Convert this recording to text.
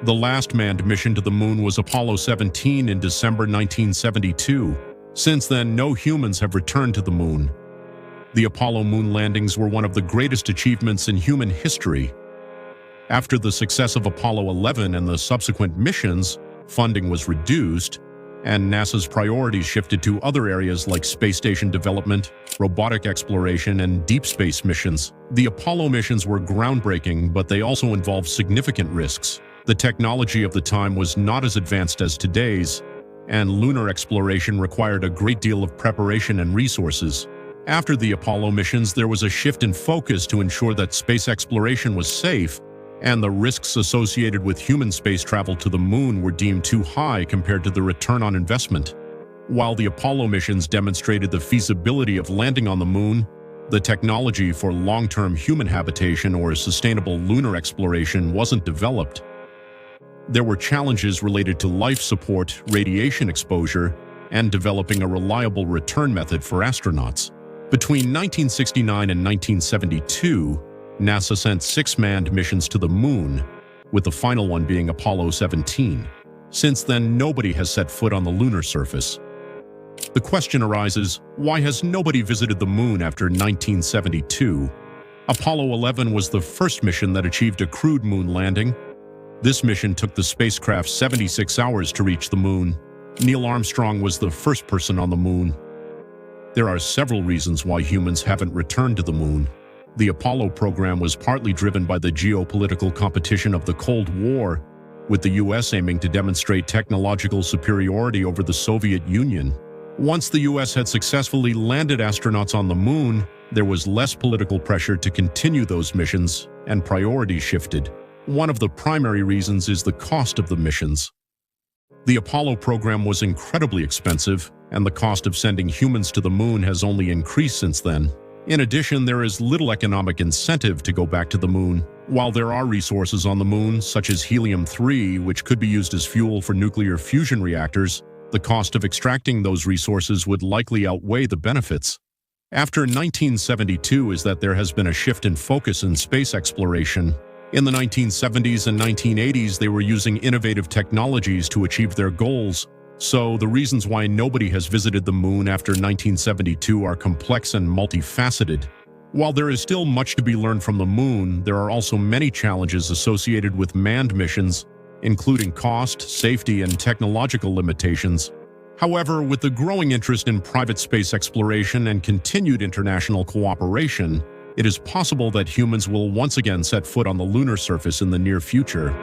The last manned mission to the moon was Apollo 17 in December 1972. Since then, no humans have returned to the moon. The Apollo moon landings were one of the greatest achievements in human history. After the success of Apollo 11 and the subsequent missions, funding was reduced, and NASA's priorities shifted to other areas like space station development, robotic exploration, and deep space missions. The Apollo missions were groundbreaking, but they also involved significant risks. The technology of the time was not as advanced as today's, and lunar exploration required a great deal of preparation and resources. After the Apollo missions, there was a shift in focus to ensure that space exploration was safe, and the risks associated with human space travel to the moon were deemed too high compared to the return on investment. While the Apollo missions demonstrated the feasibility of landing on the moon, the technology for long-term human habitation or sustainable lunar exploration wasn't developed. There were challenges related to life support, radiation exposure, and developing a reliable return method for astronauts. Between 1969 and 1972, NASA sent 6 manned missions to the moon, with the final one being Apollo 17. Since then, nobody has set foot on the lunar surface. The question arises, why has nobody visited the moon after 1972? Apollo 11 was the first mission that achieved a crewed moon landing. This mission took the spacecraft 76 hours to reach the moon. Neil Armstrong was the first person on the moon. There are several reasons why humans haven't returned to the moon. The Apollo program was partly driven by the geopolitical competition of the Cold War, with the US aiming to demonstrate technological superiority over the Soviet Union. Once the US had successfully landed astronauts on the moon, there was less political pressure to continue those missions, and priorities shifted. One of the primary reasons is the cost of the missions. The Apollo program was incredibly expensive, and the cost of sending humans to the moon has only increased since then. In addition, there is little economic incentive to go back to the moon. While there are resources on the moon, such as helium-3, which could be used as fuel for nuclear fusion reactors, the cost of extracting those resources would likely outweigh the benefits. After 1972 is that there has been a shift in focus in space exploration. In the 1970s and 1980s, they were using innovative technologies to achieve their goals. So the reasons why nobody has visited the moon after 1972 are complex and multifaceted. While there is still much to be learned from the moon, there are also many challenges associated with manned missions, including cost, safety, and technological limitations. However, with the growing interest in private space exploration and continued international cooperation, it is possible that humans will once again set foot on the lunar surface in the near future.